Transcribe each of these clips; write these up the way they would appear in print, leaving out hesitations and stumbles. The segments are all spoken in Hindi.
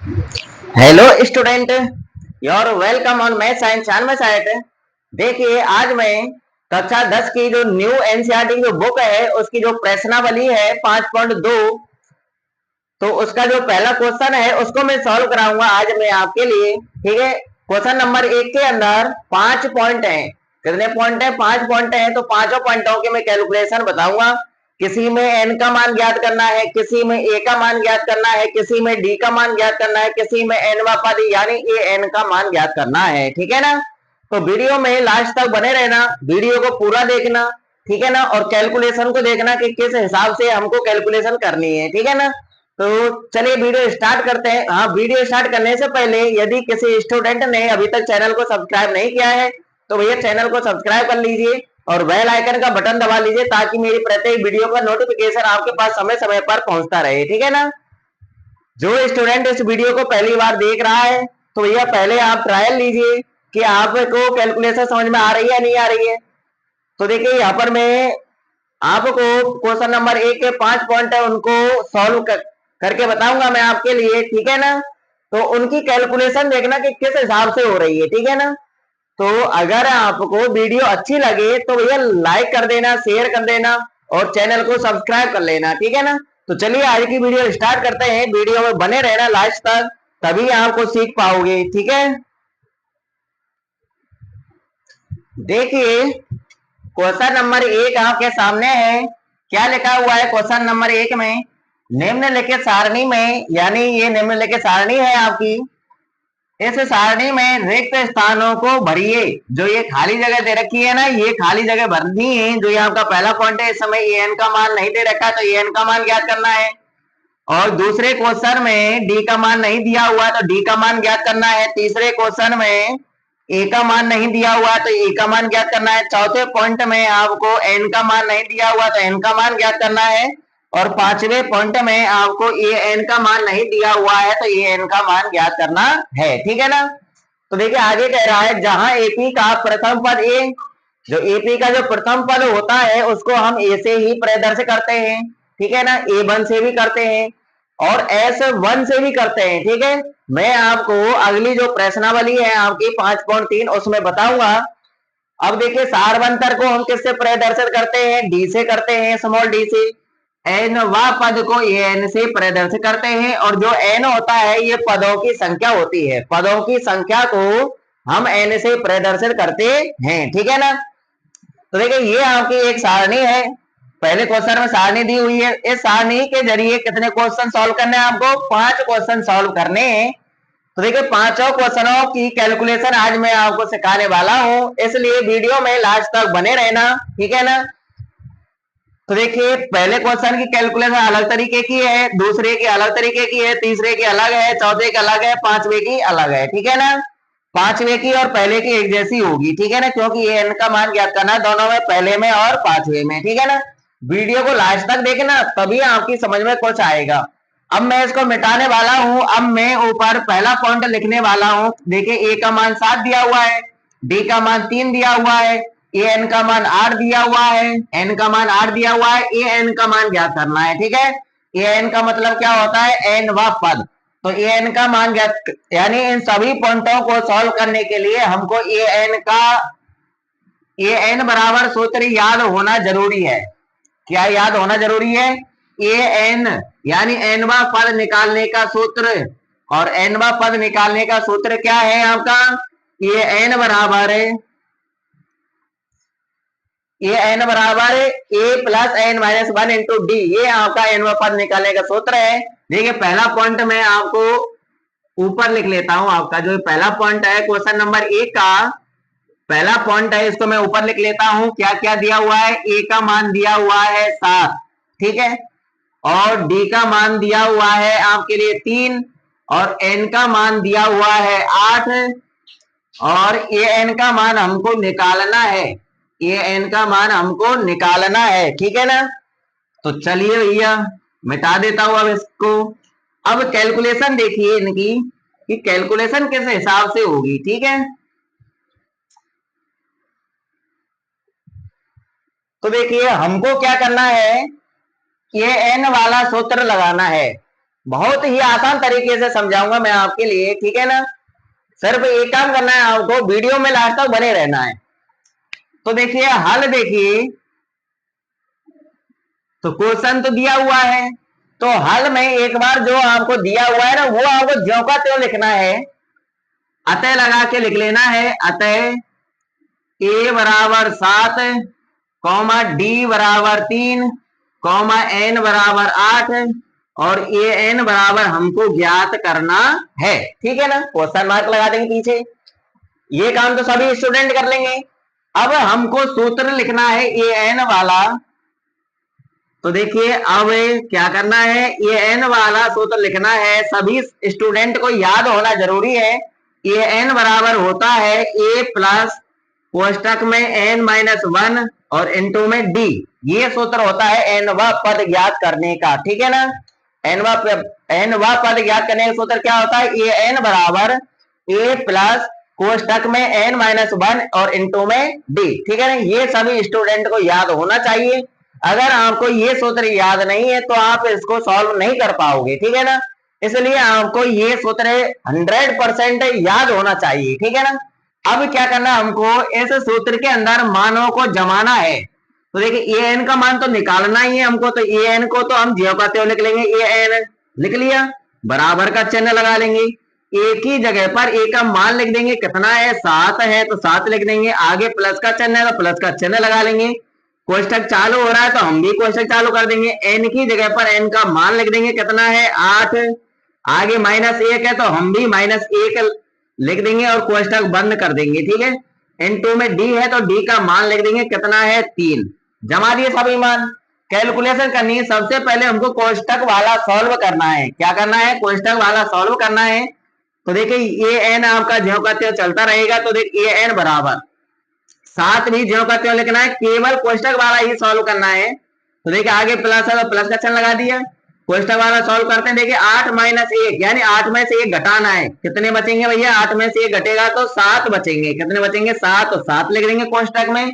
Hello student, your welcome on math science चानवे साइट। देखिए आज मैं कक्षा 10 की जो न्यू एनसीईआरटी जो बुक है उसकी जो प्रश्नावली है 5.2, तो उसका जो पहला क्वेश्चन है उसको मैं सॉल्व कराऊंगा आज मैं आपके लिए। ठीक है, क्वेश्चन नंबर 1 के अंदर 5 पॉइंट है। कितने पॉइंट है? 5 पॉइंट है। तो पांचों पॉइंटों की मैं कैलकुलेशन बताऊंगा। किसी में एन का मान ज्ञात करना है, किसी में ए का मान ज्ञात करना है, किसी में डी का मान ज्ञात करना है, किसी में एन वा पद यानी ए एन का मान ज्ञात करना है। ठीक है ना? तो वीडियो में लास्ट तक बने रहना, वीडियो को पूरा देखना। ठीक है ना? और कैलकुलेशन को देखना कि किस हिसाब से हमको कैलकुलेशन करनी है। ठीक है ना? तो चलिए वीडियो स्टार्ट करते हैं। हाँ, वीडियो स्टार्ट करने से पहले यदि किसी स्टूडेंट ने अभी तक चैनल को सब्सक्राइब नहीं किया है तो भैया चैनल को सब्सक्राइब कर लीजिए और बेल आइकन का बटन दबा लीजिए ताकि मेरी प्रत्येक वीडियो का नोटिफिकेशन आपके पास समय समय पर पहुंचता रहे। ठीक है ना? जो स्टूडेंट इस वीडियो को पहली बार देख रहा है तो भैया पहले आप ट्रायल लीजिए कि आपको कैलकुलेशन समझ में आ रही है या नहीं आ रही है। तो देखिए यहाँ पर मैं आपको क्वेश्चन नंबर 1 के 5 पॉइंट है उनको सॉल्व करके बताऊंगा मैं आपके लिए। ठीक है ना? तो उनकी कैलकुलेशन देखना कि किस हिसाब से हो रही है। ठीक है ना? तो अगर आपको वीडियो अच्छी लगे तो भैया लाइक कर देना, शेयर कर देना और चैनल को सब्सक्राइब कर लेना। ठीक है ना? तो चलिए आज की वीडियो स्टार्ट करते हैं। वीडियो में बने रहना लास्ट तक, तभी आपको सीख पाओगे। ठीक है, देखिए क्वेश्चन नंबर 1 आपके सामने है। क्या लिखा हुआ है क्वेश्चन नंबर 1 में? निम्नलिखित सारणी में, यानी ये निम्नलिखित सारणी है आपकी, इस सारणी में रिक्त स्थानों को भरिए। जो ये खाली जगह दे रखी है ना, ये खाली जगह भरनी है। जो ये आपका पहला पॉइंट है, इस समय ए एन का मान नहीं दे रखा तो ए एन का मान ज्ञात करना है। और दूसरे क्वेश्चन में डी का मान नहीं दिया हुआ तो डी का मान ज्ञात करना है। तीसरे क्वेश्चन में ए का मान नहीं दिया हुआ तो ए का मान ज्ञात करना है। चौथे पॉइंट में आपको एन का मान नहीं दिया हुआ तो एन का मान ज्ञात करना है। और पांचवें पॉइंट में आपको ए एन का मान नहीं दिया हुआ है तो ए एन का मान ज्ञात करना है। ठीक है ना? तो देखिए आगे कह रहा है जहां एपी का प्रथम पद ए, जो एपी का जो प्रथम पद होता है उसको हम ए से ही प्रदर्शित करते हैं। ठीक है ना? ए वन से भी करते हैं और एस वन से भी करते हैं। ठीक है, मैं आपको अगली जो प्रश्नावली है आपकी 5.3 उसमें बताऊंगा। अब देखिए सारवंतर को हम किससे प्रदर्शित करते हैं? डी से करते हैं, स्मॉल डी से। एन व पद को एन से प्रदर्शित करते हैं और जो एन होता है ये पदों की संख्या होती है। पदों की संख्या को हम एन से प्रदर्शित करते हैं। ठीक है ना? तो देखिए ये आपकी एक सारणी है। पहले क्वेश्चन में सारणी दी हुई है। इस सारणी के जरिए कितने क्वेश्चन सॉल्व करने हैं आपको? 5 क्वेश्चन सॉल्व करने हैं। तो देखिए पांचों क्वेश्चनों की कैलकुलेशन आज मैं आपको सिखाने वाला हूं, इसलिए वीडियो में लास्ट तक बने रहना। ठीक है ना? तो देखिए पहले क्वेश्चन की कैलकुलेशन अलग तरीके की है, दूसरे की अलग तरीके की है, तीसरे की अलग है, चौथे की अलग है, पांचवे की अलग है। ठीक है ना? पांचवे की और पहले की एक जैसी होगी। ठीक है ना? क्योंकि ये एन का मान ज्ञात करना है दोनों में, पहले में और पांचवे में। ठीक है ना? वीडियो को लास्ट तक देखना तभी आपकी समझ में कुछ आएगा। अब मैं इसको मिटाने वाला हूं। अब मैं ऊपर पहला पॉइंट लिखने वाला हूं। देखिए ए का मान 7 दिया हुआ है, डी का मान 3 दिया हुआ है, ए एन का मान 8 दिया हुआ है, एन का मान 8 दिया हुआ है, ए एन का मान ज्ञात करना है। ठीक है, ए एन का मतलब क्या होता है? एन व पद। तो ए एन का मान ज्ञात, यानी इन सभी पॉइंटों को सॉल्व करने के लिए हमको ए एन का, ए एन बराबर सूत्र याद होना जरूरी है। क्या याद होना जरूरी है? ए एन यानी एनवा पद निकालने का सूत्र। और एनवा पद निकालने का सूत्र क्या है आपका? ए एन बराबर है, ये एन बराबर a plus n minus one into d. ये आपका एन पद निकालने का सूत्र है। देखिए पहला पॉइंट मैं आपको ऊपर लिख लेता हूं। आपका जो पहला पॉइंट है क्वेश्चन नंबर 1 का पहला पॉइंट है, इसको मैं ऊपर लिख लेता हूं। क्या क्या दिया हुआ है? ए का मान दिया हुआ है 7। ठीक है, और डी का मान दिया हुआ है आपके लिए 3 और एन का मान दिया हुआ है 8 और ए एन का मान हमको निकालना है। ए एन का मान हमको निकालना है। ठीक है ना? तो चलिए भैया मिटा देता हूं अब इसको। अब कैलकुलेशन देखिए इनकी कि कैलकुलेशन किस हिसाब से होगी। ठीक है, तो देखिए हमको क्या करना है? ये एन वाला सूत्र लगाना है। बहुत ही आसान तरीके से समझाऊंगा मैं आपके लिए, ठीक है ना। सिर्फ एक काम करना है आपको, वीडियो में लास्ट तक बने रहना है। तो देखिए हल देखिए, तो क्वेश्चन तो दिया हुआ है, तो हल में एक बार जो आपको दिया हुआ है ना, वो आपको ज्यों का त्यों लिखना है। अतः लगा के लिख लेना है, अतः ए बराबर 7, कॉमा डी बराबर 3, कॉमा एन बराबर 8 और ए एन बराबर हमको ज्ञात करना है, ठीक है ना। क्वेश्चन मार्क लगा देंगे पीछे। ये काम तो सभी स्टूडेंट कर लेंगे। अब हमको सूत्र लिखना है ए एन वाला। तो देखिए अब क्या करना है, ए एन वाला सूत्र लिखना है, सभी स्टूडेंट को याद होना जरूरी है। ए एन बराबर होता है ए प्लस कोष्टक में एन माइनस 1 और इनटू में डी। ये सूत्र होता है एन व पद ज्ञात करने का, ठीक है ना। एन व पद ज्ञात करने का सूत्र क्या होता है, ए एन बराबर ए प्लस कोष्टक में एन माइनस 1 और इनटू में डी, ठीक है ना। ये सभी स्टूडेंट को याद होना चाहिए। अगर आपको ये सूत्र याद नहीं है तो आप इसको सॉल्व नहीं कर पाओगे, ठीक है ना। इसलिए आपको ये सूत्र 100% याद होना चाहिए, ठीक है ना। अब क्या करना है हमको, इस सूत्र के अंदर मानों को जमाना है। तो देखिए ए एन का मान तो निकालना ही है हमको, तो ए एन को तो हम ज्यों का त्यों लिख लेंगे, ए एन लिख लिया, बराबर का चिन्ह लगा लेंगे। एक ही जगह पर ए का मान लिख देंगे, कितना है 7 है तो 7 लिख देंगे, आगे प्लस का चिन्ह है तो प्लस का चिन्ह लगा लेंगे। कोष्टक चालू हो रहा है तो हम भी कोष्टक चालू कर देंगे, एन की जगह पर एन का मान लिख देंगे, कितना है 8, आगे -1 है तो हम भी -1 लिख देंगे और कोष्टक बंद कर देंगे, ठीक है। N2 में डी है तो डी का मान लिख देंगे, कितना है 3। जमा दिए सभी मान। कैलकुलेशन करनी है, सबसे पहले हमको कोष्टक वाला सॉल्व करना है। क्या करना है, कोष्टक वाला सॉल्व करना है। तो देखिए ए एन आपका ज्यों का त्यों चलता रहेगा, तो देखिए ए एन बराबर 7 भी ज्यों का त्यों लिखना है, केवल कोष्टक वाला ही सॉल्व करना है। तो देखिए आगे प्लस है तो प्लस का चिन्ह लगा दिया। कोष्टक वाला सॉल्व करते हैं, देखिए 8 माइनस 1 यानी 8 में से 1 घटाना है, कितने बचेंगे भैया, 8 में से 1 घटेगा तो 7 बचेंगे, कितने बचेंगे 7, तो 7 लिख देंगे कोष्टक में,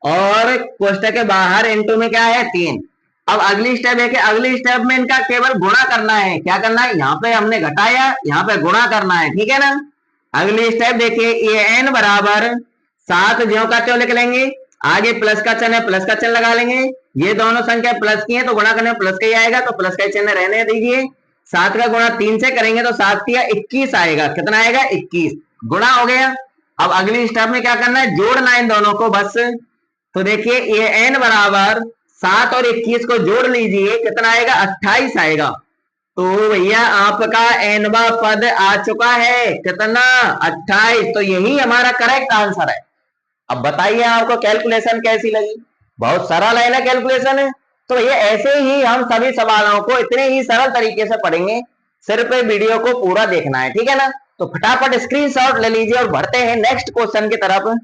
और कोष्टक के बाहर इनटू में क्या है 3। अब अगली स्टेप है कि अगली स्टेप में इनका केवल गुणा करना है। क्या करना है, यहाँ पे हमने घटाया, यहाँ पे गुणा करना है, ठीक है ना। अगली स्टेप देखिए ए एन बराबर 7 ज्यों का त्यों लिख लेंगे, आगे प्लस का चिन्ह है प्लस का चिन्ह लगा लेंगे। ये दोनों संख्या प्लस की है तो गुणा करने में प्लस का ही आएगा, तो प्लस का चिन्ह रहने दीजिए। 7 का गुणा 3 से करेंगे तो 7 या 21 आएगा, कितना आएगा 21, गुणा हो गया। अब अगली स्टेप में क्या करना है, जोड़ना है इन दोनों को बस। तो देखिए ए एन बराबर 7 और 21 को जोड़ लीजिए, कितना आएगा 28 आएगा। तो भैया आपका एनवा पद आ चुका है, कितना 28। तो यही हमारा करेक्ट आंसर है। अब बताइए आपको कैलकुलेशन कैसी लगी, बहुत सरल है ना कैलकुलेशन है। तो ये ऐसे ही हम सभी सवालों को इतने ही सरल तरीके से पढ़ेंगे, सिर्फ वीडियो को पूरा देखना है, ठीक है ना। तो फटाफट स्क्रीनशॉट ले लीजिए और बढ़ते हैं नेक्स्ट क्वेश्चन की तरफ।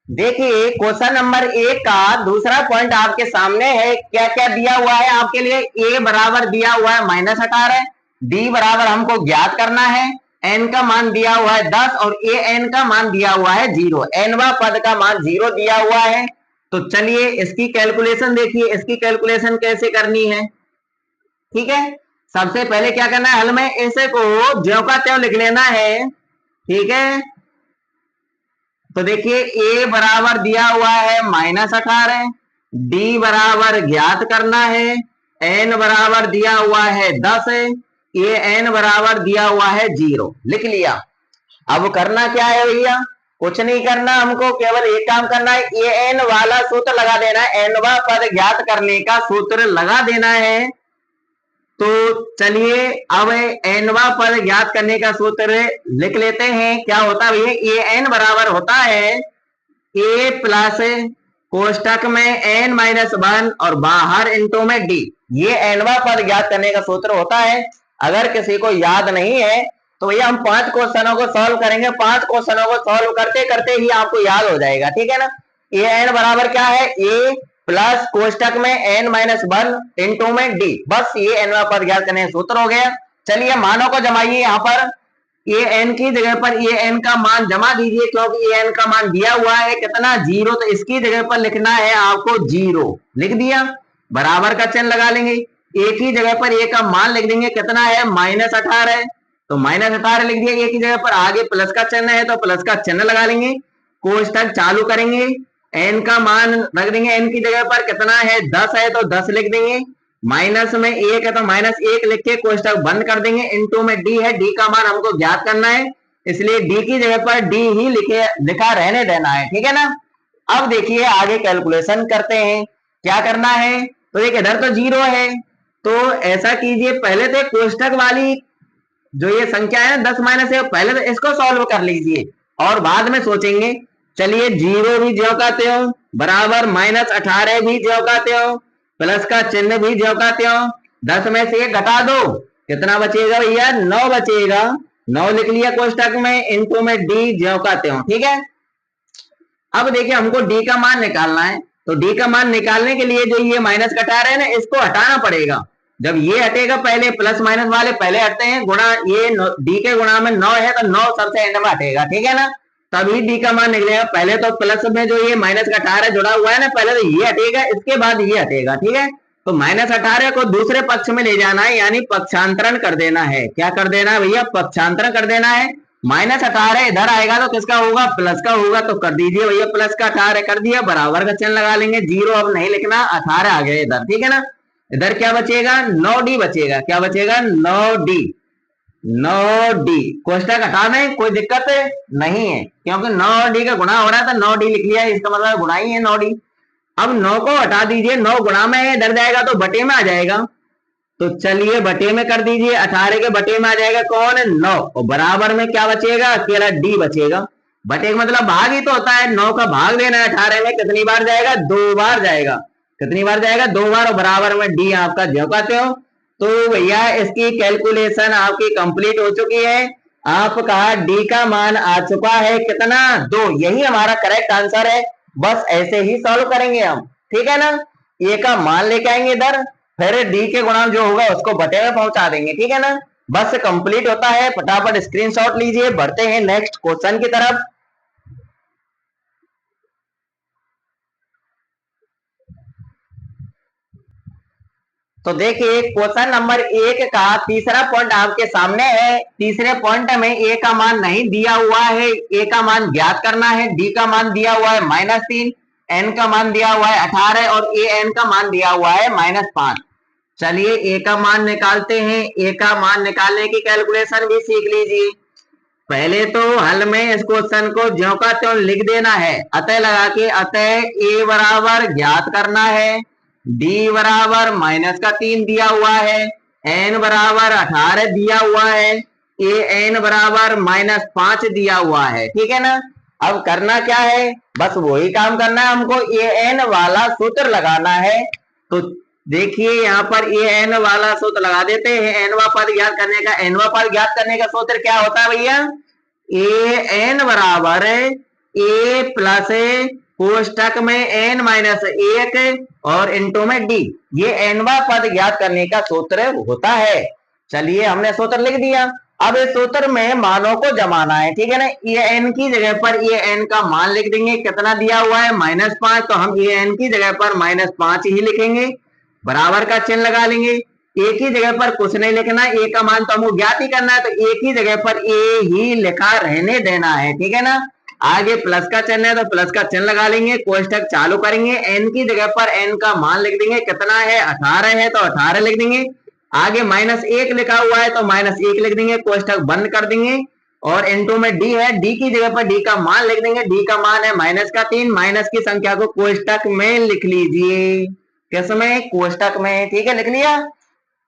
देखिए क्वेश्चन नंबर 1 का दूसरा पॉइंट आपके सामने है। क्या क्या दिया हुआ है आपके लिए, ए बराबर दिया हुआ है -18, डी बराबर हमको ज्ञात करना है, एन का मान दिया हुआ है 10 और ए एन का मान दिया हुआ है 0, एनवा पद का मान 0 दिया हुआ है। तो चलिए इसकी कैलकुलेशन देखिए, इसकी कैलकुलेशन कैसे करनी है, ठीक है। सबसे पहले क्या करना है, हल में इसे को ज्यों का त्यों लिख लेना है, ठीक है। तो देखिए ए बराबर दिया हुआ है -18, डी बराबर ज्ञात करना है, एन बराबर दिया हुआ है 10, ए एन बराबर दिया हुआ है 0, लिख लिया। अब करना क्या है भैया, कुछ नहीं करना, हमको केवल एक काम करना है, ए एन वाला सूत्र लगा देना है, एनवा पद ज्ञात करने का सूत्र लगा देना है। तो चलिए अब एनवा पद ज्ञात करने का सूत्र लिख लेते हैं। क्या होता है भैया, ए एन बराबर होता है ए प्लस कोष्टक में एन -1 और बाहर इनटू में डी। ये एनवा पद ज्ञात करने का सूत्र होता है। अगर किसी को याद नहीं है तो भैया हम 5 क्वेश्चनों को सॉल्व करेंगे, 5 क्वेश्चनों को सॉल्व करते करते ही आपको याद हो जाएगा, ठीक है ना। ए एन बराबर क्या है, ए प्लस कोष्टक में एन -1 इनटू में डी, बस ये एनवा पद ज्ञात करने का सूत्र हो गया। चलिए मानों को जमाइए यहाँ पर। ए एन की जगह पर ए एन का मान जमा दीजिए, क्योंकि ए एन का मान दिया हुआ है कितना, 0, तो इसकी जगह पर लिखना है आपको 0, लिख दिया, बराबर का चिन्ह लगा लेंगे। ए की जगह पर ए का मान लिख देंगे, कितना है -18, तो -18 लिख दिया। ए की जगह पर आगे प्लस का चिन्ह है तो प्लस का चिन्ह लगा लेंगे, कोष्टक चालू करेंगे, एन का मान रख देंगे, एन की जगह पर कितना है 10 है तो 10 लिख देंगे, माइनस में 1 है तो -1 लिख के कोष्टक बंद कर देंगे, इनटू में डी है, डी का मान हमको ज्ञात करना है, इसलिए डी की जगह पर डी ही लिखा रहने देना है, ठीक है ना। अब देखिए आगे कैलकुलेशन करते हैं, क्या करना है, तो देखिए इधर तो 0 है, तो ऐसा कीजिए, पहले तो कोष्टक वाली जो ये संख्या है 10 माइनस है, पहले तो इसको सॉल्व कर लीजिए और बाद में सोचेंगे। चलिए 0 भी ज्यों का त्यों, बराबर -18 भी ज्यों का त्यों, प्लस का चिन्ह भी ज्यों का त्यों, 10 में से 1 घटा दो, कितना बचेगा भैया 9 बचेगा, 9 लिख लिया कोष्टक में, इनटू में डी ज्यों का त्यों, ठीक है। अब देखिए हमको डी का मान निकालना है, तो डी का मान निकालने के लिए जो ये -18 है ना, इसको हटाना पड़ेगा। जब ये हटेगा, पहले प्लस माइनस वाले पहले हटते हैं, गुणा ये डी के गुणा में 9 है तो 9 सबसे एंड में हटेगा, ठीक है ना, तभी डी का मान निकलेगा। पहले तो प्लस में जो ये -18 जुड़ा हुआ है ना, पहले तो ये हटेगा, इसके बाद ये हटेगा, ठीक है। तो -18 को दूसरे पक्ष में ले जाना है, यानी पक्षांतरण कर देना है। क्या कर देना है भैया, पक्षांतरण कर देना है। -18 इधर आएगा तो किसका होगा, प्लस का होगा, तो कर दीजिए भैया, प्लस का 18 कर दिया, बराबर का चिन्ह लगा लेंगे, 0 अब नहीं लिखना, 18 आ गया इधर, ठीक है ना। इधर क्या बचेगा, 9D बचेगा, क्या बचेगा 9D, 9D कोष्टक हटा दें, कोई दिक्कत नहीं है, क्योंकि 9D का गुणा हो रहा है तो 9D लिख लिया, इसका मतलब गुणा ही है 9D। अब 9 को हटा दीजिए, 9 गुणा में इधर जाएगा तो बटे में आ जाएगा, तो चलिए बटे में कर दीजिए, 18 के बटे में आ जाएगा कौन, 9, और बराबर में क्या बचेगा, अकेला डी बचेगा। बटे का मतलब भाग ही तो होता है, 9 का भाग देना है 18 में, कितनी बार जाएगा, 2 बार जाएगा, कितनी बार जाएगा, 2 बार, और बराबर में डी आपका ज्यों का त्यों। तो भैया इसकी कैलकुलेशन आपकी कंप्लीट हो चुकी है, आपका डी का मान आ चुका है कितना, 2, यही हमारा करेक्ट आंसर है। बस ऐसे ही सॉल्व करेंगे हम, ठीक है ना। ए का मान लेके आएंगे इधर, फिर डी के गुणा जो होगा उसको बटे में पहुंचा देंगे, ठीक है ना। बस कंप्लीट होता है, फटाफट स्क्रीनशॉट लीजिए, बढ़ते हैं नेक्स्ट क्वेश्चन की तरफ। तो देखिए क्वेश्चन नंबर 1 का तीसरा पॉइंट आपके सामने है। तीसरे पॉइंट में ए का मान नहीं दिया हुआ है, ए का मान ज्ञात करना है, डी का मान दिया हुआ है -3, एन का मान दिया हुआ है 18 और ए एन का मान दिया हुआ है -5। चलिए ए का मान निकालते हैं, ए का मान निकालने की कैलकुलेशन भी सीख लीजिए। पहले तो हल में इस क्वेश्चन को ज्यों का त्यों लिख देना है, अतः लगा के, अतः ए बराबर ज्ञात करना है, डी बराबर -3 दिया हुआ है, एन बराबर 18 दिया हुआ है, ए एन बराबर -5 दिया हुआ है, ठीक है ना। अब करना क्या है, बस वही काम करना है हमको, ए एन वाला सूत्र लगाना है। तो देखिए यहाँ पर ए एन वाला सूत्र लगा देते हैं, एनवा पद ज्ञात करने का, एनवा पद ज्ञात करने का सूत्र क्या होता है भैया, ए एन बराबर ए प्लस कोष्टक में n-1 और इंटू में डी, ये एनवा पद ज्ञात करने का सूत्र होता है। चलिए हमने सूत्र लिख दिया, अब इस सूत्र में मानों को जमाना है, ठीक है ना। ए एन की जगह पर ए एन का मान लिख देंगे, कितना दिया हुआ है -5, तो हम ए एन की जगह पर -5 ही लिखेंगे, बराबर का चिन्ह लगा लेंगे। ए की जगह पर कुछ नहीं लिखना, ए का मान तो हमको ज्ञात ही करना है, तो ए की जगह पर ए ही लिखा रहने देना है, ठीक है ना। आगे प्लस का चिन्ह है तो प्लस का चिन्ह लगा लेंगे, कोष्टक चालू करेंगे, एन की जगह पर एन का मान लिख देंगे, कितना है 18 है तो 18 लिख देंगे, आगे -1 लिखा हुआ है तो -1 लिख देंगे, कोष्टक बंद कर देंगे, और इनटू में डी है, डी की जगह पर डी का मान लिख देंगे, डी का मान है -3, माइनस की संख्या को कोष्टक में लिख लीजिए, किसमें, कोष्टक में, ठीक है, लिख लिया।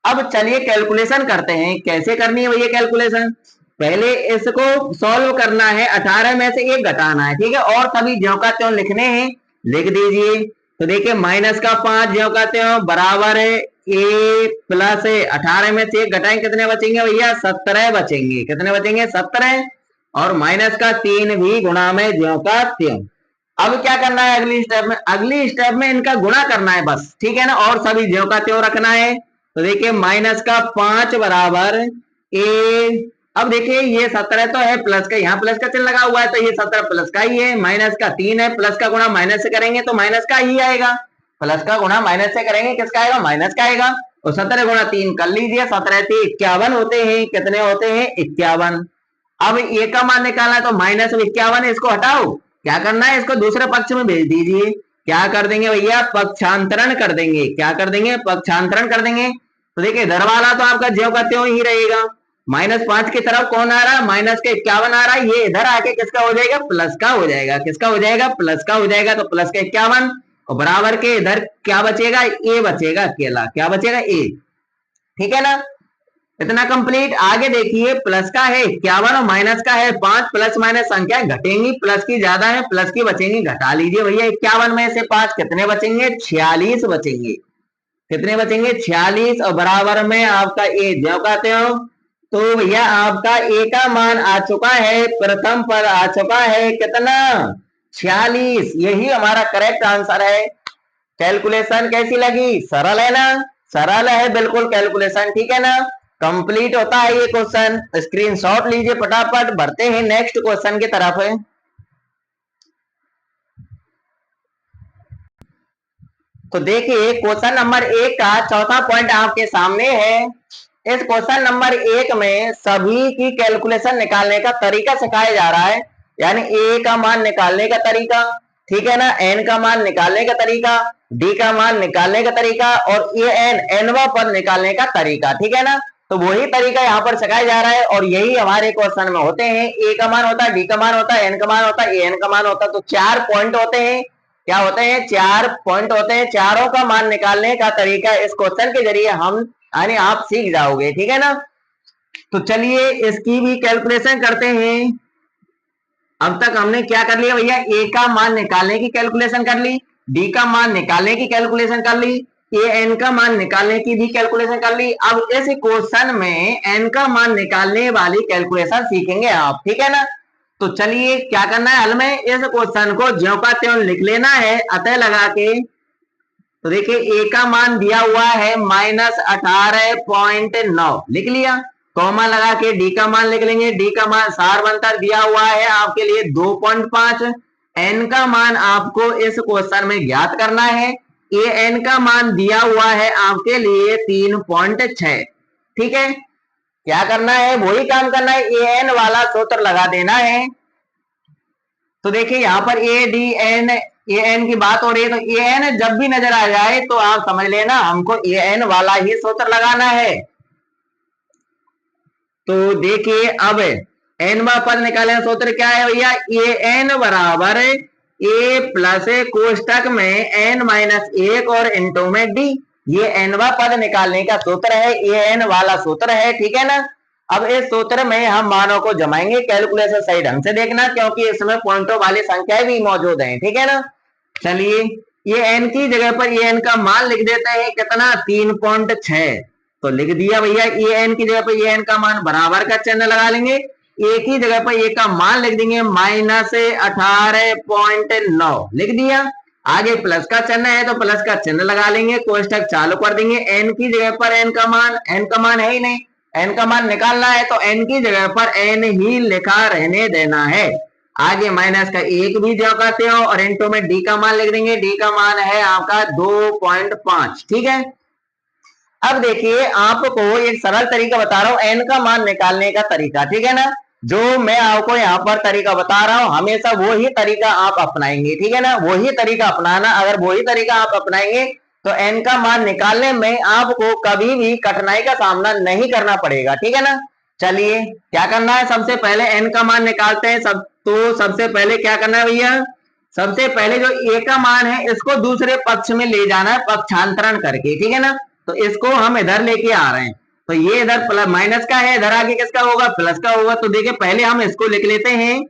अब चलिए कैलकुलेशन करते हैं, कैसे करनी है भैया कैलकुलेशन, पहले इसको सॉल्व करना है, 18 में से 1 घटाना है, ठीक है, और सभी ज्यों का त्यों लिखने हैं, लिख दीजिए। तो देखिए -5 ज्यों का त्यों बराबर है ए प्लस 18 में से 1 घटाएं, कितने बचेंगे भैया 17 बचेंगे, कितने बचेंगे 17, और -3 भी गुणा में ज्यों का त्यों। अब क्या करना है अगली स्टेप में, अगली स्टेप में इनका गुणा करना है बस, ठीक है ना, और सभी ज्यों का त्यों रखना है। तो देखिए -5 बराबर ए अब देखिए ये 17 तो है प्लस का, यहाँ प्लस का चिन्ह लगा हुआ है तो ये 17 प्लस का ही है, माइनस का 3 है, प्लस का गुणा माइनस से करेंगे तो माइनस का ही आएगा, प्लस का गुणा माइनस से करेंगे किसका आएगा, माइनस का आएगा। तो 17 गुणा 3 कर लीजिए, 17 × 3 51 होते हैं, कितने होते हैं 51। अब ए का मान निकालना है तो -51 है, इसको हटाओ, क्या करना है इसको दूसरे पक्ष में भेज दीजिए, क्या कर देंगे भैया पक्षांतरण कर देंगे, क्या कर देंगे पक्षांतरण कर देंगे। तो देखिए इधर वाला तो आपका ज्यों का त्यों ही रहेगा, -5 की तरफ कौन आ रहा है माइनस के 51 आ रहा है, ये इधर आके किसका हो जाएगा प्लस का हो जाएगा, किसका हो जाएगा प्लस का हो जाएगा। तो प्लस के 51 और बराबर के इधर क्या बचेगा ए बचेगा अकेला, क्या बचेगा ए, ठीक है ना, इतना कंप्लीट। आगे देखिए प्लस का है 51 और माइनस का है 5, प्लस माइनस संख्या घटेंगी, प्लस की ज्यादा है प्लस की बचेंगी, घटा लीजिए भैया 51 में से 5 कितने बचेंगे 46 बचेंगे, कितने बचेंगे 46 और बराबर में आपका ए ज्यों का त्यों। तो भैया आपका ए का मान आ चुका है, प्रथम पद आ चुका है कितना 46, यही हमारा करेक्ट आंसर है। कैलकुलेशन कैसी लगी, सरल है ना, सरल है बिल्कुल कैलकुलेशन, ठीक है ना, कंप्लीट होता है ये क्वेश्चन। स्क्रीनशॉट लीजिए फटाफट, बढ़ते हैं नेक्स्ट क्वेश्चन की तरफ। तो देखिए क्वेश्चन नंबर 1 का चौथा पॉइंट आपके सामने है। इस क्वेश्चन नंबर 1 में सभी की कैलकुलेशन निकालने का तरीका सिखाया जा रहा है, यानी ए का मान निकालने का तरीका, ठीक है ना, एन का मान निकालने का तरीका, डी का मान निकालने का तरीका और ए एन एनवा पद निकालने का तरीका, ठीक है ना। तो वही तरीका यहाँ पर सिखाया जा रहा है और यही हमारे क्वेश्चन में होते हैं। ए का मान होता है, डी का मान होता है, एन का मान होता है, ए एन का मान होता है। तो 4 पॉइंट होते हैं, क्या होते हैं 4 पॉइंट होते हैं, चारों का मान निकालने का तरीका इस क्वेश्चन के जरिए हम यानी आप सीख जाओगे, ठीक है ना। तो चलिए इसकी भी कैलकुलेशन करते हैं। अब तक हमने क्या कर लिया भैया, ए का मान निकालने की कैलकुलेशन कर ली, डी का मान निकालने की कैलकुलेशन कर ली, ए एन का मान निकालने की भी कैलकुलेशन कर ली। अब इस क्वेश्चन में एन का मान निकालने वाली कैलकुलेशन सीखेंगे आप, ठीक है ना। तो चलिए क्या करना है, हल में इस क्वेश्चन को ज्यों का त्यों लिख लेना है अतः लगा के। तो देखिए ए का मान दिया हुआ है -18.9 लिख लिया, कॉमा लगा के डी का मान लिख लेंगे, डी का मान सार बनतर दिया हुआ है आपके लिए 2.5, एन का मान आपको इस क्वेश्चन में ज्ञात करना है, ए एन का मान दिया हुआ है आपके लिए 3.6, ठीक है। क्या करना है वही काम करना है, ए एन वाला सूत्र लगा देना है। तो देखिए यहाँ पर A D N A N की बात हो रही है, तो ए एन जब भी नजर आ जाए तो आप समझ लेना हमको ए एन वाला ही सूत्र लगाना है। तो देखिए अब एन पद निकाले सूत्र क्या है भैया, ए एन बराबर ए प्लस कोष्टक में एन माइनस 1 और इंटू में डी, ये एनवा पद निकालने का सूत्र है, ए एन वाला सूत्र है, ठीक है ना। अब इस सूत्र में हम मानों को जमाएंगे, कैलकुलेशन सही ढंग से देखना क्योंकि इसमें पॉइंटों वाली संख्याएं भी मौजूद हैं, ठीक है ना। चलिए ये एन की जगह पर ए एन का मान लिख देते हैं कितना 3.6, तो लिख दिया भैया ए एन की जगह पर ए एन का मान बराबर का चिन्ह लगा लेंगे, ए की जगह पर ए का मान लिख देंगे -18.9 लिख दिया, आगे प्लस का चिन्ह है तो प्लस का चिन्ह लगा लेंगे, कोष्टक चालू कर देंगे, एन की जगह पर एन का मान है ही नहीं, एन का मान निकालना है तो एन की जगह पर एन ही लिखा रहने देना है, आगे माइनस का 1 भी जो करते हो और इंटू में डी का मान लिख देंगे, डी का मान है आपका 2.5, ठीक है। अब देखिए आपको एक सरल तरीका बता रहा हूं एन का मान निकालने का तरीका, ठीक है ना, जो मैं आपको यहाँ पर तरीका बता रहा हूं हमेशा वो ही तरीका आप अपनाएंगे, ठीक है ना, वही तरीका अपनाना, अगर वही तरीका आप अपनाएंगे तो एन का मान निकालने में आपको कभी भी कठिनाई का सामना नहीं करना पड़ेगा, ठीक है ना। चलिए क्या करना है, सबसे पहले एन का मान निकालते हैं तो सबसे पहले क्या करना है भैया, सबसे पहले जो ए का मान है इसको दूसरे पक्ष में ले जाना है पक्षांतरण करके, ठीक है ना। तो इसको हम इधर लेके आ रहे हैं, तो ये इधर प्लस माइनस का है, इधर आगे किसका होगा प्लस का होगा। तो देखिए पहले हम इसको लिख लेते हैं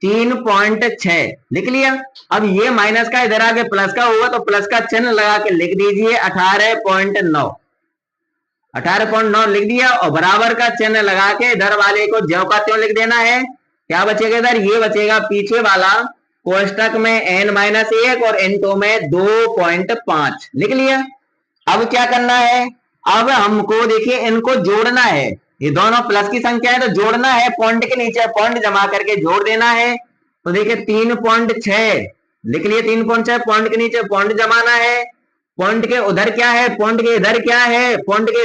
3.6 लिख लिया, अब ये माइनस का इधर आगे प्लस का होगा तो प्लस का चिन्ह लगा के लिख दीजिए 18.9, 18.9 लिख दिया और बराबर का चिन्ह लगा के इधर वाले को ज्यों का त्यों लिख देना है। क्या बचेगा इधर, ये बचेगा पीछे वाला कोष्टक में n-1 और n2 में 2.5 लिख लिया। अब क्या करना है, अब हमको देखिए इनको जोड़ना है, ये दोनों प्लस की संख्या है तो जोड़ना है, पॉइंट के नीचे पॉइंट जमा करके जोड़ देना है। तो देखिए 3.6 लिख लिए, 3.6 पॉइंट के नीचे पॉइंट जमाना है। पॉइंट के उधर क्या है, पॉइंट के इधर क्या है, पॉइंट के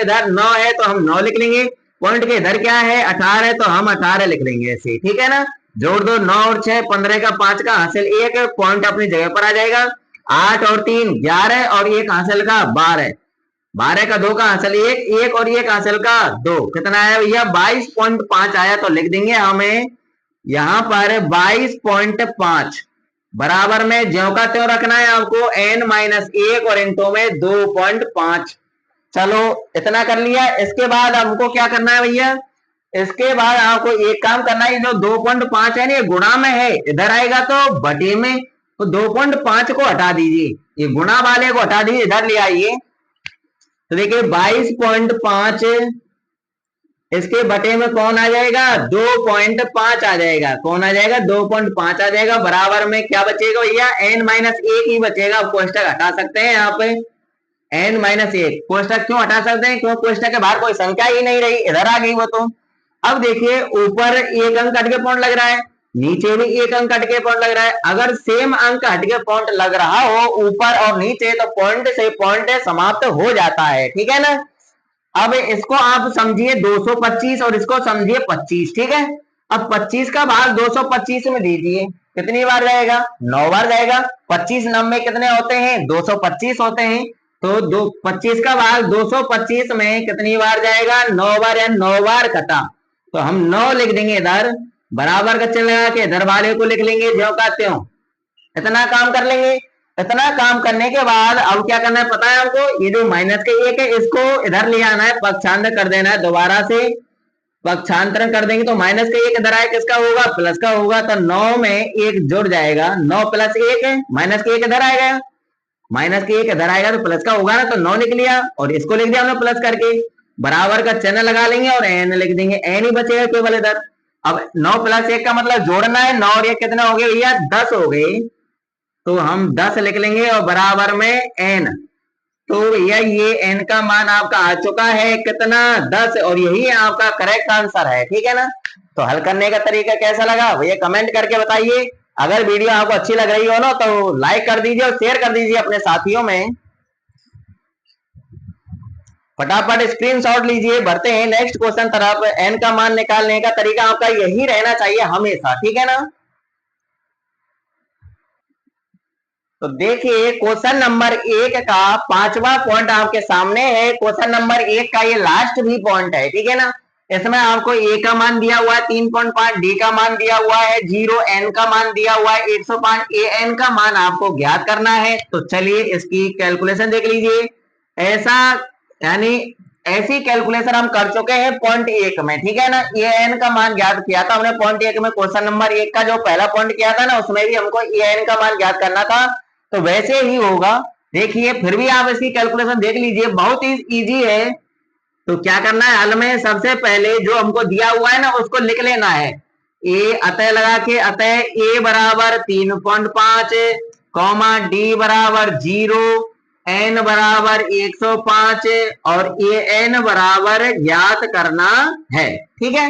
इधर 9 है तो हम 9 लिख लेंगे। पॉइंट के इधर क्या है 18 है तो हम 18 लिख लेंगे ऐसे, ठीक है ना। जोड़ दो 9 और 6 15 का 5 का हासिल 1, पॉइंट अपनी जगह पर आ जाएगा। 8 और 3 11 और 1 हासिल का 12, 12 का 2 का हासिल 1, 1 और 1 हासिल का 2, कितना आया भैया 22.5 आया। तो लिख देंगे हमें यहां पर 22.5 बराबर में ज्यों का त्यों रखना है आपको n-1 और इंटू में 2.5। चलो इतना कर लिया। इसके बाद हमको क्या करना है भैया, इसके बाद आपको एक काम करना है, जो 2.5 है ना ये गुणा में है, इधर आएगा तो बटे में, तो 2.5 को हटा दीजिए, ये गुणा वाले को हटा दीजिए, इधर ले आइए। तो देखिए 22.5 इसके बटे में कौन आ जाएगा 2.5 आ जाएगा, कौन आ जाएगा 2.5 आ जाएगा। बराबर में क्या बचेगा भैया n-1 ही बचेगा। कोष्टक हटा सकते हैं यहाँ पे n-1, कोष्टक क्यों हटा सकते हैं, क्योंकि कोष्टक के बाहर कोई संख्या ही नहीं रही, इधर आ गई वो तो। अब देखिए ऊपर एक अंक हटके पॉइंट लग रहा है, नीचे भी एक अंक हटके पॉइंट लग रहा है। अगर सेम अंक हटके पॉइंट लग रहा हो ऊपर और नीचे तो पॉइंट से पॉइंट समाप्त हो जाता है, ठीक है ना। अब इसको आप समझिए 225 और इसको समझिए 25, ठीक है। अब 25 का भाग 225 में दीजिए, कितनी बार जाएगा 9 बार जाएगा। 25 नंबे कितने होते हैं 225 होते हैं। तो 25 का भाग 225 में कितनी बार जाएगा 9 बार, या 9 बार कटा। तो हम 9 लिख देंगे इधर, बराबर का चिन्ह लगा के इधर वाले को लिख लेंगे ज्यों का त्यों। इतना काम कर लेंगे। इतना काम करने के बाद अब क्या करना है पता है हमको, ये जो माइनस के 1 है इसको इधर ले आना है, पक्षांतर कर देना है, दोबारा से पक्षांतरण कर देंगे तो माइनस का 1 इधर आए किसका होगा प्लस का होगा। तो 9 में 1 जुड़ जाएगा, 9 प्लस 1 है, माइनस के 1 इधर आएगा, माइनस के 1 इधर आएगा तो प्लस का होगा ना। तो 9 लिख लिया और इसको लिख दिया हमने प्लस करके, बराबर का चिन्ह लगा लेंगे और एन लिख देंगे, एन ही बचेगा केवल इधर। अब 9 प्लस 1 का मतलब जोड़ना है, 9 और 1 कितना हो गए भैया 10 हो गए। तो हम 10 लिख लेंगे और बराबर में n। तो भैया ये n का मान आपका आ चुका है कितना 10, और यही आपका करेक्ट आंसर है, ठीक है ना। तो हल करने का तरीका कैसा लगा भैया कमेंट करके बताइए। अगर वीडियो आपको अच्छी लग रही हो ना तो लाइक कर दीजिए और शेयर कर दीजिए अपने साथियों में। फटाफट स्क्रीनशॉट लीजिए, बढ़ते हैं नेक्स्ट क्वेश्चन तरफ। n का मान निकालने का तरीका आपका यही रहना चाहिए हमेशा, ठीक है ना। तो देखिए क्वेश्चन नंबर 1 का 5वां पॉइंट आपके सामने है। क्वेश्चन नंबर 1 का ये लास्ट भी पॉइंट है, ठीक है ना। इसमें आपको a का मान दिया हुआ है 3.5, d का मान दिया हुआ है 0, n का मान दिया हुआ है 105, an का मान आपको ज्ञात करना है। तो चलिए इसकी कैलकुलेशन देख लीजिए। ऐसा यानी ऐसी कैलकुलेशन हम कर चुके हैं पॉइंट 1 में, ठीक है ना। an का मान ज्ञात किया था हमने पॉइंट 1 में, क्वेश्चन नंबर 1 का जो पहला पॉइंट किया था ना उसमें भी हमको an का मान ज्ञात करना था, तो वैसे ही होगा। देखिए फिर भी आप इसकी कैलकुलेशन देख लीजिए, बहुत ही इजी है। तो क्या करना है हल में, सबसे पहले जो हमको दिया हुआ है ना उसको लिख लेना है। ए अतः लगा के, अतः ए बराबर 3.5, कॉमा डी बराबर 0, एन बराबर 105 और ए एन बराबर ज्ञात करना है, ठीक है।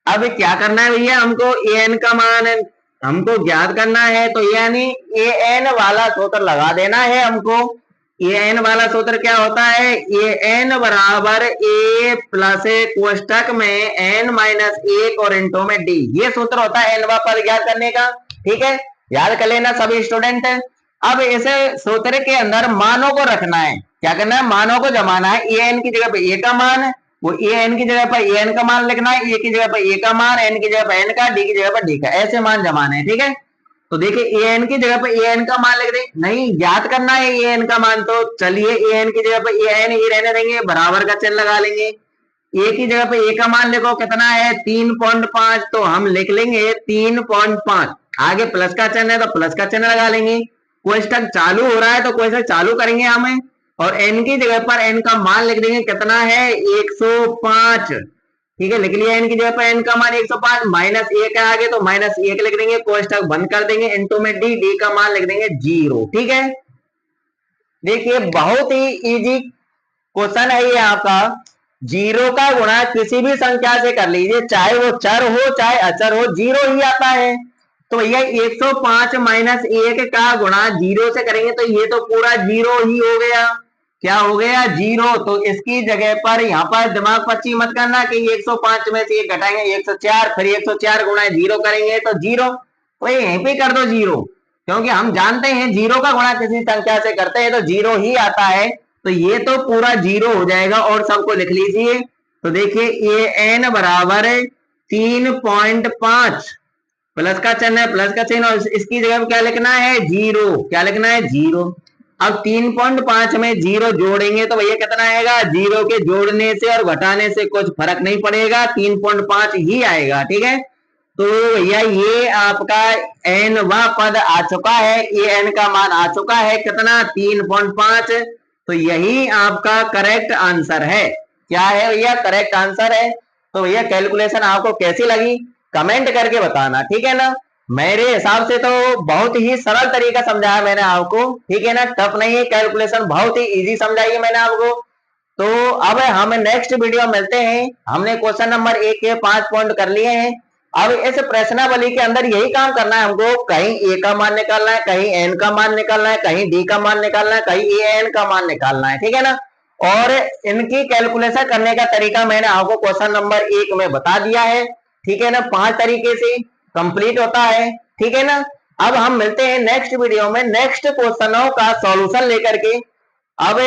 अब क्या करना है भैया, हमको ए एन का मान हमको ज्ञात करना है, तो यानी ए एन वाला सूत्र लगा देना है हमको। ए एन वाला सूत्र क्या होता है, ए एन बराबर ए प्लस कोष्टक में n-1 और इंटू में डी, ये सूत्र होता है एन पद ज्ञात करने का, ठीक है। याद कर लेना सभी स्टूडेंट। अब इसे सूत्र के अंदर मानों को रखना है, क्या करना है मानों को जमाना है। ए एन की जगह पे ए का मान, वो ए एन की जगह पर ए एन का मान लिखना है, ए की जगह पर ए का मान, एन की जगह पर एन का, डी की जगह पर डी का, ऐसे मान जमाने हैं, ठीक है। तो देखिए ए एन की जगह पर ए एन का मान लिख दे, नहीं याद करना है ए एन का मान, तो चलिए ए एन की जगह पर ए एन ही रहने देंगे, बराबर का चिन्ह लगा लेंगे। ए की जगह पे ए का मान लिखो कितना है 3.5, तो हम लिख लेंगे 3.5, आगे प्लस का चिन्ह है तो प्लस का चिन्ह लगा लेंगे। कोष्टक चालू हो रहा है तो कोष्टक चालू करेंगे हमें, और n की जगह पर n का मान लिख देंगे कितना है 105, ठीक है। लिख लिया n की जगह पर n का मान 105, माइनस 1 है आगे तो माइनस 1 लिख देंगे, कोष्टक बंद कर देंगे, इंटू में डी, डी का मान लिख देंगे 0, ठीक है। देखिए बहुत ही इजी क्वेश्चन है ये आपका। जीरो का गुणा किसी भी संख्या से कर लीजिए, चाहे वो चर हो चाहे अचर हो, जीरो ही आता है। तो भैया 105 माइनस 1 का गुणा जीरो से करेंगे तो ये तो पूरा जीरो ही हो गया। क्या हो गया? जीरो। तो इसकी जगह पर यहाँ पर दिमाग पच्ची मत करना कि 105 में से 1 घटाएंगे 104, फिर 104 गुणा जीरो करेंगे तो जीरो, तो यहीं पे कर दो जीरो, क्योंकि हम जानते हैं जीरो का गुणा किसी संख्या से करते हैं तो जीरो ही आता है। तो ये तो पूरा जीरो हो जाएगा और सबको लिख लीजिए। तो देखिए ए एन बराबर 3.5, प्लस का चिन्ह है, प्लस का चिन्ह, और इसकी जगह पे क्या लिखना है? जीरो। क्या लिखना है? जीरो। अब 3.5 में जीरो जोड़ेंगे तो भैया कितना आएगा? जीरो के जोड़ने से और घटाने से कुछ फर्क नहीं पड़ेगा, 3.5 ही आएगा। ठीक है, तो भैया ये आपका एन वा पद आ चुका है, ये एन का मान आ चुका है कितना? 3.5। तो यही आपका करेक्ट आंसर है। क्या है भैया? करेक्ट आंसर है। तो भैया कैलकुलेशन आपको कैसी लगी कमेंट करके बताना, ठीक है ना। मेरे हिसाब से तो बहुत ही सरल तरीका समझाया मैंने आपको, ठीक है ना, टफ नहीं है, कैलकुलेशन बहुत ही इजी समझाई है मैंने आपको। तो अब हम नेक्स्ट वीडियो मिलते हैं। हमने क्वेश्चन नंबर 1 के 5 पॉइंट कर लिए हैं। अब इस प्रश्नावली के अंदर यही काम करना है हमको, कहीं ए का मान निकालना है, कहीं एन का मान निकालना है, कहीं डी का मान निकालना है, कहीं ए एन का मान निकालना है, ठीक है ना। और इनकी कैलकुलेशन करने का तरीका मैंने आपको क्वेश्चन नंबर 1 में बता दिया है, ठीक है ना। 5 तरीके से कंप्लीट होता है, ठीक है ना। अब हम मिलते हैं नेक्स्ट वीडियो में नेक्स्ट क्वेश्चनों का सॉल्यूशन लेकर के। अब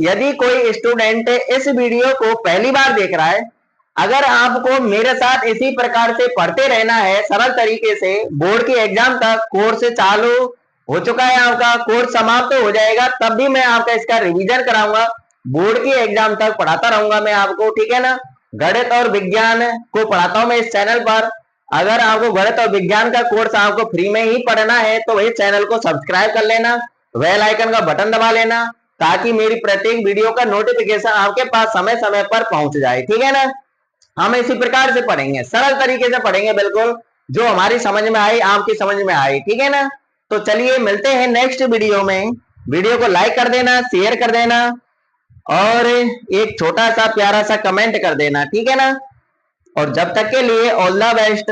यदि कोई स्टूडेंट इस वीडियो को पहली बार देख रहा है, अगर आपको मेरे साथ इसी प्रकार से पढ़ते रहना है सरल तरीके से, बोर्ड की एग्जाम तक कोर्स चालू हो चुका है, आपका कोर्स समाप्त हो जाएगा तब भी मैं आपका इसका रिवीजन कराऊंगा, बोर्ड की एग्जाम तक पढ़ाता रहूंगा मैं आपको, ठीक है ना। गणित और विज्ञान को पढ़ाता हूं मैं इस चैनल पर। अगर आपको गणित और विज्ञान का कोर्स आपको फ्री में ही पढ़ना है तो वही चैनल को सब्सक्राइब कर लेना, बेल आइकन का बटन दबा लेना, ताकि मेरी प्रत्येक वीडियो का नोटिफिकेशन आपके पास समय समय पर पहुंच जाए, ठीक है ना। हम इसी प्रकार से पढ़ेंगे, सरल तरीके से पढ़ेंगे, बिल्कुल जो हमारी समझ में आई आपकी समझ में आई, ठीक है ना। तो चलिए मिलते हैं नेक्स्ट वीडियो में। वीडियो को लाइक कर देना, शेयर कर देना और एक छोटा सा प्यारा सा कमेंट कर देना, ठीक है ना। और जब तक के लिए ऑल द बेस्ट।